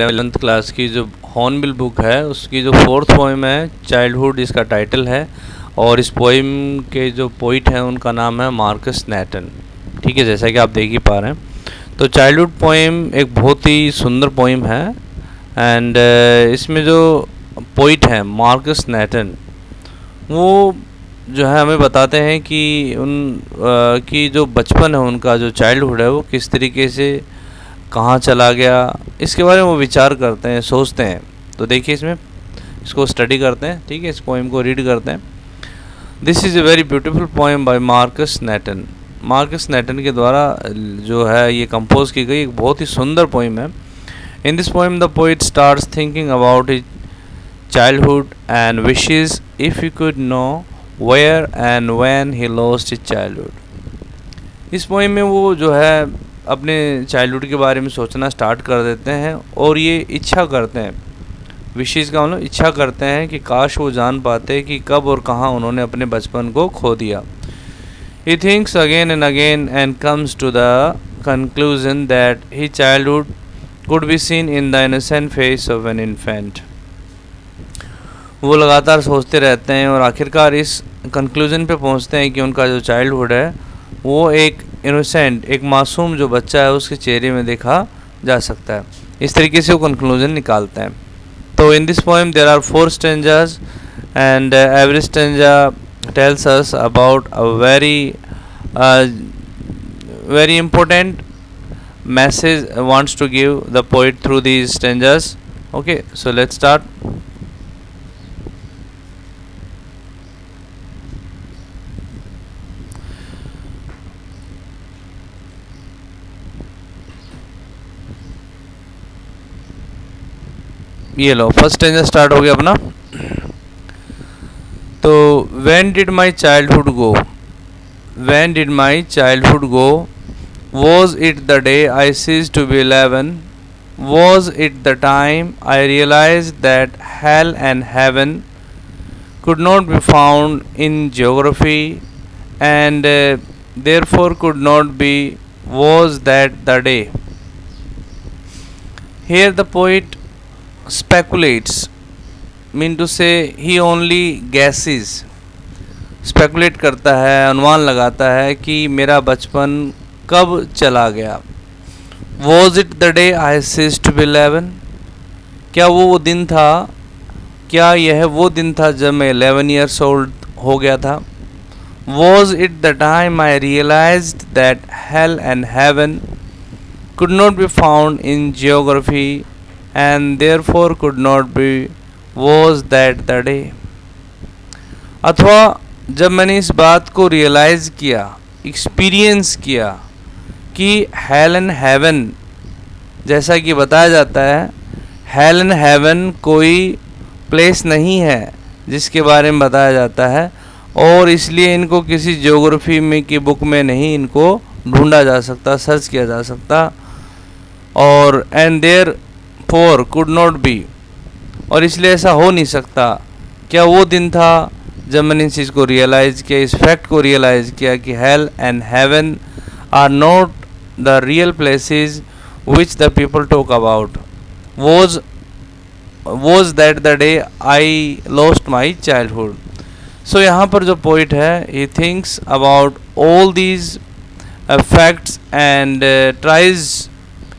11th class की जो hornbill book है उसकी जो 4th पोइम है चाइल्डहुड इसका टाइटल है। और इस पोइम के जो पोइट हैं उनका नाम है मार्कस नैटन। ठीक है, जैसा कि आप देख ही पा रहे हैं। तो चाइल्डहुड पोइम एक बहुत ही सुंदर पोइम है। एंड इसमें जो पोइट हैं मार्कस नैटन, वो जो है हमें बताते हैं कि की जो बचपन है उनका, जो चाइल्डहुड है वो किस तरीके से कहाँ चला गया, इसके बारे में वो विचार करते हैं, सोचते हैं। तो देखिए इसको स्टडी करते हैं। ठीक है, इस पोइम को रीड करते हैं। This is a very beautiful poem by Marcus Natan. Marcus Natan के द्वारा जो है ये कंपोज की गई एक बहुत ही सुंदर पोइम है। In this poem the poet starts thinking about his childhood and wishes if he could know where and when he lost his childhood। इस पोइम में वो जो है अपने चाइल्डहुड के बारे में सोचना स्टार्ट कर देते हैं और ये इच्छा करते हैं, विशेष का मतलब इच्छा करते हैं कि काश वो जान पाते कि कब और कहाँ उन्होंने अपने बचपन को खो दिया। He thinks again and again and comes to the conclusion that his childhood could be seen in the innocent face of an infant। वो लगातार सोचते रहते हैं और आखिरकार इस कंक्लूजन पे पहुंचते हैं कि उनका जो चाइल्डहुड है वो एक इनोसेंट, एक मासूम जो बच्चा है उसके चेहरे में देखा जा सकता है। इस तरीके से वो कंक्लूजन निकालते हैं। तो in this poem there are 4 stanzas and every stanza tells us about a very important message wants to give the poet through these stanzas. Okay, so let's start. ये लो, फर्स्ट स्टेंजा स्टार्ट हो गया अपना। तो when did my childhood go, when did my childhood go, was it the day I ceased to be 11, was it the time I realise that hell and haven could not be found in geography and therefore could not be, was that the day। Here the poet speculates, mean to say he only guesses, speculate करता है, अनुमान लगाता है कि मेरा बचपन कब चला गया। Was it the day I ceased to be 11? क्या वो दिन था, क्या यह वो दिन था जब मैं 11 years old हो गया था। Was it the time I realized that hell and heaven could not be found in geography and therefore could not be, was that the day। अथवा जब मैंने इस बात को रियलाइज़ किया, एक्सपीरियंस किया कि हेल एंड हेवन, जैसा कि बताया जाता है हेल एंड हेवन कोई प्लेस नहीं है जिसके बारे में बताया जाता है, और इसलिए इनको किसी ज्योग्राफी में की बुक में नहीं इनको ढूंढा जा सकता, सर्च किया जा सकता। और and therefore could not be, और इसलिए ऐसा हो नहीं सकता। क्या वो दिन था जब मैंने इस चीज़ को रियलाइज़ किया, इस फैक्ट को रियलाइज़ किया कि hell and heaven are not the real places which the people talk about. was that the day I lost my childhood। So यहाँ पर जो पोइट है he thinks about all these facts and tries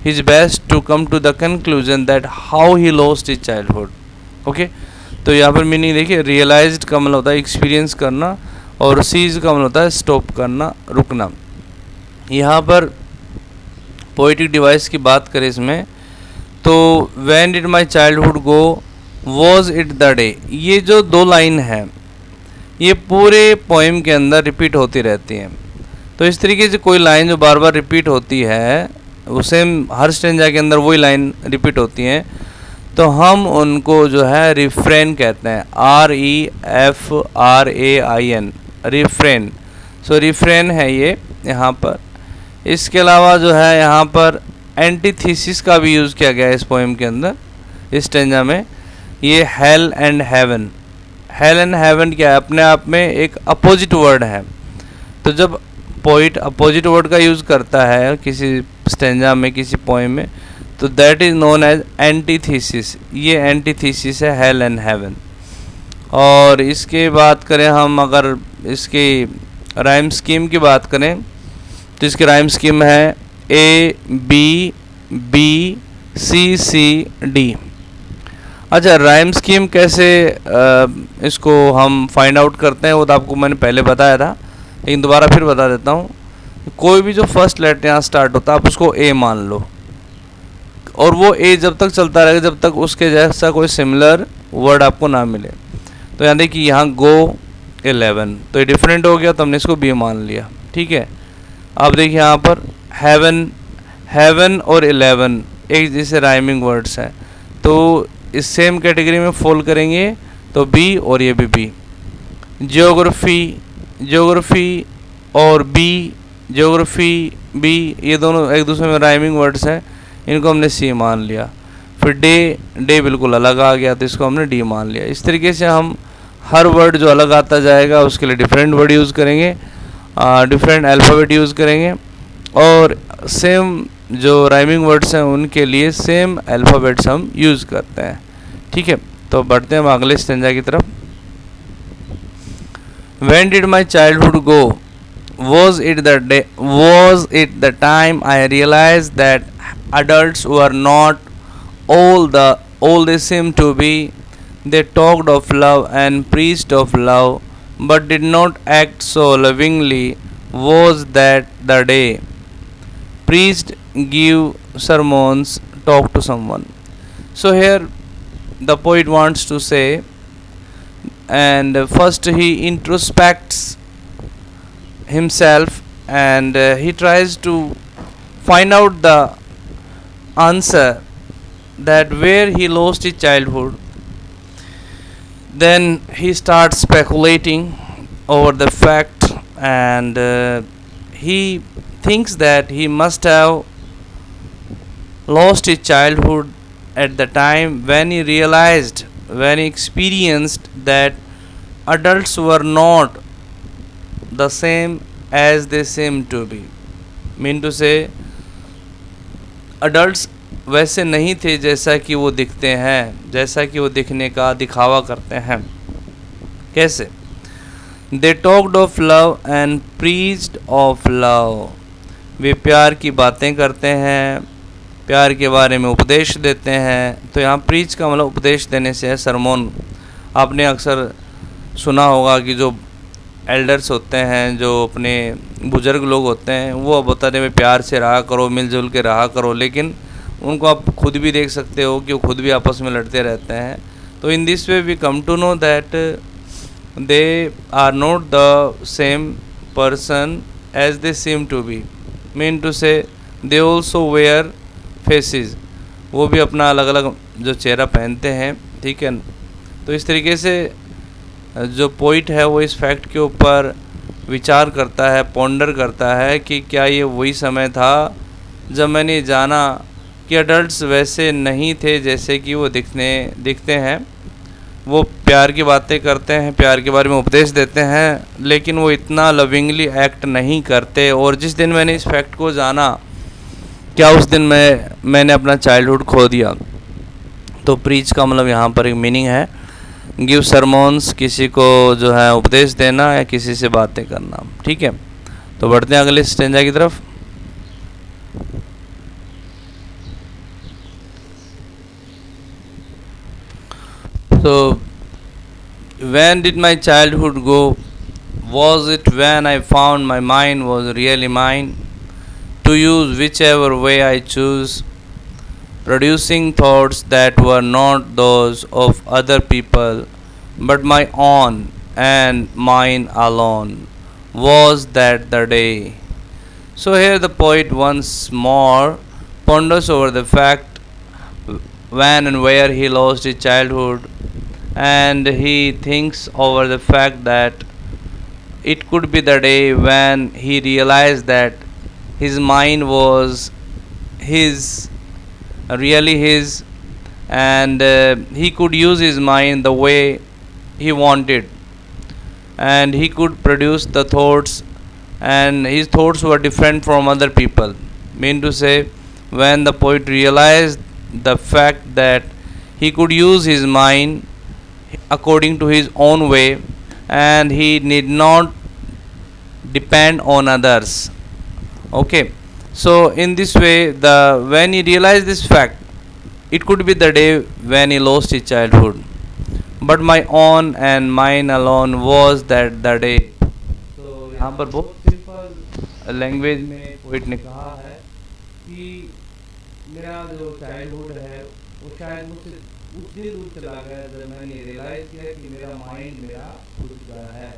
his best to come to the conclusion that how he lost his childhood। okay, तो यहाँ पर meaning देखिए, realized का मतलब होता है एक्सपीरियंस करना और सीज का मतलब होता है स्टॉप करना, रुकना। यहाँ पर पोइटिक डिवाइस की बात करें इसमें, तो when did my childhood go, was it the day, ये जो 2 लाइन है ये पूरे पोइम के अंदर रिपीट होती रहती हैं। तो इस तरीके से कोई लाइन जो बार बार रिपीट होती है, उसे हर स्टेंजा के अंदर वही लाइन रिपीट होती हैं, तो हम उनको जो है रिफ्रेन कहते हैं, REFRAIN, रिफ्रेन। सो रिफ्रेन है ये यहाँ पर। इसके अलावा जो है यहाँ पर एंटीथीसिस का भी यूज़ किया गया है इस पोएम के अंदर, इस स्टेंजा में। ये hello and haven, hello and haven क्या है, अपने आप में एक अपोजिट वर्ड है। तो जब पोइट अपोजिट वर्ड का यूज़ करता है किसी स्टेंजा में, किसी पोएम में, तो that is known as antithesis. ये एंटीथीसिस है हेल एंड हेवन। और इसके बात करें हम, अगर इसकी राइम स्कीम की बात करें तो इसकी राइम स्कीम है A B B C C D. अच्छा, राइम स्कीम कैसे इसको हम फाइंड आउट करते हैं वो तो आपको मैंने पहले बताया था, लेकिन दोबारा फिर बता देता हूँ। कोई भी जो फर्स्ट लेटर यहाँ स्टार्ट होता है आप उसको ए मान लो, और वो ए जब तक चलता रहेगा जब तक उसके जैसा कोई सिमिलर वर्ड आपको ना मिले। तो यहाँ देखिए, यहाँ गो 11, तो ये डिफरेंट हो गया तो हमने इसको बी मान लिया। ठीक है, अब देखिए यहाँ पर हेवन, हेवन और 11 एक जैसे राइमिंग वर्ड्स हैं, तो इस सेम कैटेगरी में फॉल करेंगे, तो बी और ये भी बी। जियोग्राफी, जियोग्राफी और बी, जियोग्राफी बी, ये दोनों एक दूसरे में राइमिंग वर्ड्स हैं, इनको हमने सी मान लिया। फिर डे, डे बिल्कुल अलग आ गया तो इसको हमने डी मान लिया। इस तरीके से हम हर वर्ड जो अलग आता जाएगा उसके लिए डिफरेंट वर्ड यूज़ करेंगे, डिफरेंट अल्फ़ाबेट यूज़ करेंगे, और सेम जो राइमिंग वर्ड्स हैं उनके लिए सेम अल्फ़ाबेट्स हम यूज़ करते हैं। ठीक है, तो बढ़ते हैं हम अगले स्टेंजा की तरफ। When did my childhood go? Was it the time I realized that adults were not all they seem to be? They talked of love and preached of love, but did not act so lovingly. Was that the day? Preached, give sermons, talk to someone. So here the poet wants to say, and first he introspects himself, and he tries to find out the answer that where he lost his childhood. Then he starts speculating over the fact, and he thinks that he must have lost his childhood at the time when he realized, when he experienced that adults were not the same as they seem to be. Mean to say, adults वैसे नहीं थे जैसा कि वो दिखते हैं, जैसा कि वो दिखने का दिखावा करते हैं। कैसे? They talked of love and preached of love. वे प्यार की बातें करते हैं, प्यार के बारे में उपदेश देते हैं। तो यहाँ प्रीच का मतलब उपदेश देने से है, सरमोन। आपने अक्सर सुना होगा कि जो एल्डर्स होते हैं, जो अपने बुज़ुर्ग लोग होते हैं, वो अब बताते हैं प्यार से रहा करो, मिलजुल के रहा करो, लेकिन उनको आप खुद भी देख सकते हो कि वो खुद भी आपस में लड़ते रहते हैं। तो in this way we come to know that they are not the same person as they seem to be. Mean to say they also where faces, वो भी अपना अलग अलग जो चेहरा पहनते हैं। ठीक है, तो इस तरीके से जो पोइट है वो इस फैक्ट के ऊपर विचार करता है, पॉन्डर करता है कि क्या ये वही समय था जब मैंने जाना कि अडल्ट्स वैसे नहीं थे जैसे कि वो दिखते हैं। वो प्यार की बातें करते हैं, प्यार के बारे में उपदेश देते हैं, लेकिन वो इतना लविंगली एक्ट नहीं करते। और जिस दिन मैंने इस फैक्ट को जाना, क्या उस दिन मैंने अपना चाइल्डहुड खो दिया। तो प्रीच का मतलब यहाँ पर एक मीनिंग है गिव सरमोन्स, किसी को जो है उपदेश देना या किसी से बातें करना। ठीक है, तो बढ़ते हैं अगले स्टेंजा की तरफ। So, when did my childhood go? Was it when I found my mind was really mine, to use whichever way I choose, producing thoughts that were not those of other people, but my own and mine alone? Was that the day? So here the poet once more ponders over the fact when and where he lost his childhood, and he thinks over the fact that it could be the day when he realized that his mind was really his, and he could use his mind the way he wanted, and he could produce the thoughts and his thoughts were different from other people. Mean to say, when the poet realized the fact that he could use his mind according to his own way and he need not depend on others. Okay, so in this way, the when he realized this fact, it could be the day when he lost his childhood, but my own and mine alone was that the day. तो यहाँ पर बहुत simple language में poet ने कहा है कि मेरा जो चाइल्डहुड है वो शायद मुझसे उस दिन दूर चला गया जब मैंने रियलाइज किया कि मेरा माइंड मेरा खुद का है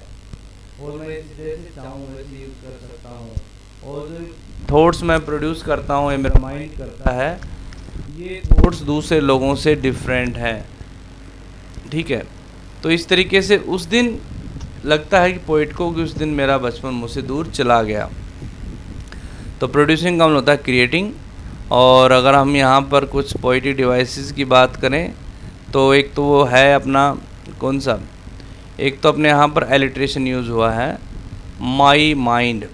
और मैं जैसे चाहूँ वैसे यूज़ कर सकता हूँ और जो थॉट्स मैं प्रोड्यूस करता हूँ ये मेरा माइंड करता है, ये थॉट्स दूसरे लोगों से डिफरेंट है। ठीक है, तो इस तरीके से उस दिन लगता है कि पोइट को कि उस दिन मेरा बचपन मुझसे दूर चला गया। तो प्रोड्यूसिंग का मतलब होता है क्रिएटिंग। और अगर हम यहाँ पर कुछ पोइट्रिक डिवाइसेस की बात करें तो एक तो वो है अपना कौन सा, एक तो अपने यहाँ पर एलिट्रेशन यूज़ हुआ है, माई माइंड,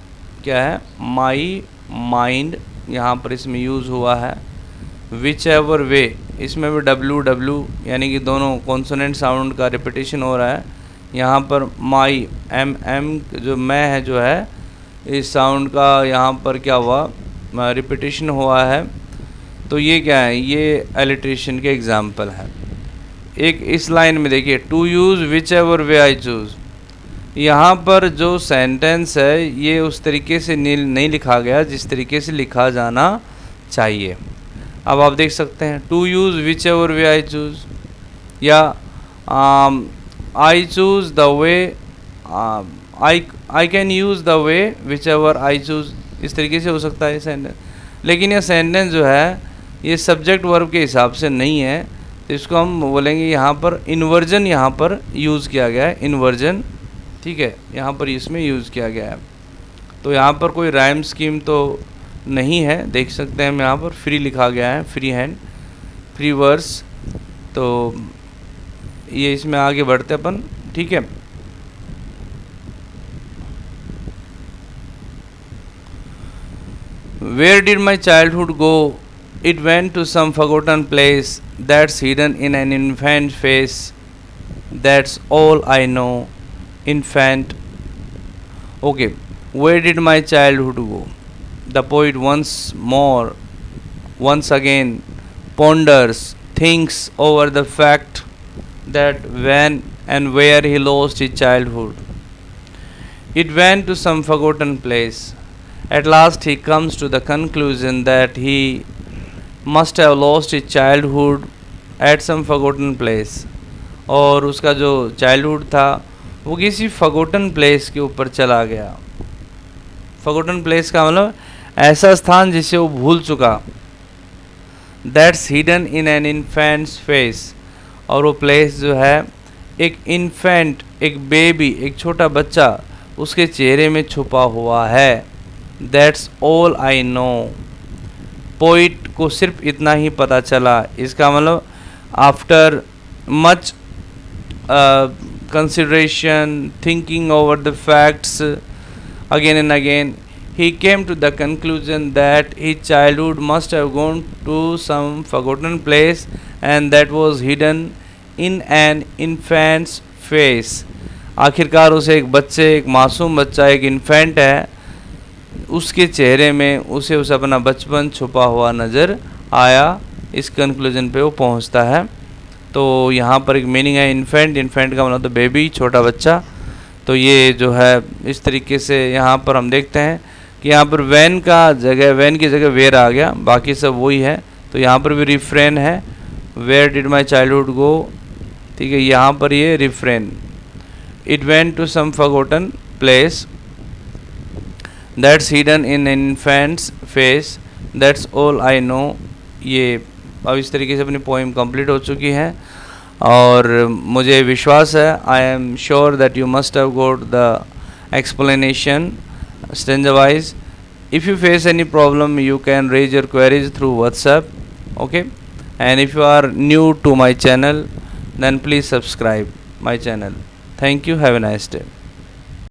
क्या है माई माइंड, यहाँ पर इसमें यूज़ हुआ है। विच एवर वे, इसमें भी डब्ल्यू डब्ल्यू यानी कि दोनों कॉन्सोनेंट साउंड का रिपीटेशन हो रहा है। यहाँ पर माई एम एम जो मैं है जो है इस साउंड का यहाँ पर क्या हुआ रिपीटेशन हुआ है। तो ये क्या है, ये एलिट्रेशन के एग्जाम्पल है। एक इस लाइन में देखिए, to use whichever way I choose, यहाँ पर जो सेंटेंस है ये उस तरीके से नहीं लिखा गया जिस तरीके से लिखा जाना चाहिए। अब आप देख सकते हैं to use whichever way I choose, या I choose the way I can use the way whichever I choose, इस तरीके से हो सकता है सेंटेंस। लेकिन यह सेंटेंस जो है ये सब्जेक्ट वर्ब के हिसाब से नहीं है, तो इसको हम बोलेंगे यहाँ पर इन्वर्जन यहाँ पर यूज़ किया गया है, इन्वर्जन। ठीक है, यहाँ पर इसमें यूज़ किया गया है। तो यहाँ पर कोई राइम स्कीम तो नहीं है, देख सकते हैं हम यहाँ पर फ्री लिखा गया है, फ्री हैंड, फ्री वर्स। तो ये इसमें आगे बढ़ते अपन। ठीक है, Where did my childhood go? It went to some forgotten place that's hidden in an infant face. That's all I know. Infant. Okay. Where did my childhood go? The poet once again, ponders, thinks over the fact that when and where he lost his childhood. It went to some forgotten place. At last he comes to the conclusion that he must have lost his childhood at some forgotten place. और उसका जो childhood था वो किसी forgotten place के ऊपर चला गया। फॉरगॉटन प्लेस का मतलब ऐसा स्थान जिसे वो भूल चुका। That's hidden in an infant's face, और वो प्लेस जो है एक इन्फेंट, एक बेबी, एक छोटा बच्चा उसके चेहरे में छुपा हुआ है। That's all I no. Poet को सिर्फ इतना ही पता चला। इसका मतलब after much consideration, thinking over the facts again and again, he came to the conclusion that his childhood must have gone to some forgotten place and that was hidden in an infant's face. आखिरकार उसे एक बच्चे, एक मासूम बच्चा, एक infant है, उसके चेहरे में उसे अपना बचपन छुपा हुआ नज़र आया। इस कंक्लूजन पे वो पहुंचता है। तो यहाँ पर एक मीनिंग है इन्फेंट, इन्फेंट का मतलब तो बेबी, छोटा बच्चा। तो ये जो है इस तरीके से यहाँ पर हम देखते हैं कि यहाँ पर वैन की जगह वेयर आ गया, बाकी सब वही है। तो यहाँ पर भी रिफ्रेन है, where did my childhood go. ठीक है, यहाँ पर ये refrain, it went to some forgotten place that's hidden in an infant's face, that's all I know. ये अब इस तरीके से अपनी पोइम कंप्लीट हो चुकी है और मुझे विश्वास है, I am sure that you must have got the explanation stanza wise. If you face any problem you can raise your queries through WhatsApp. Okay, and if you are new to my channel then please subscribe my channel. Thank you, have a nice day.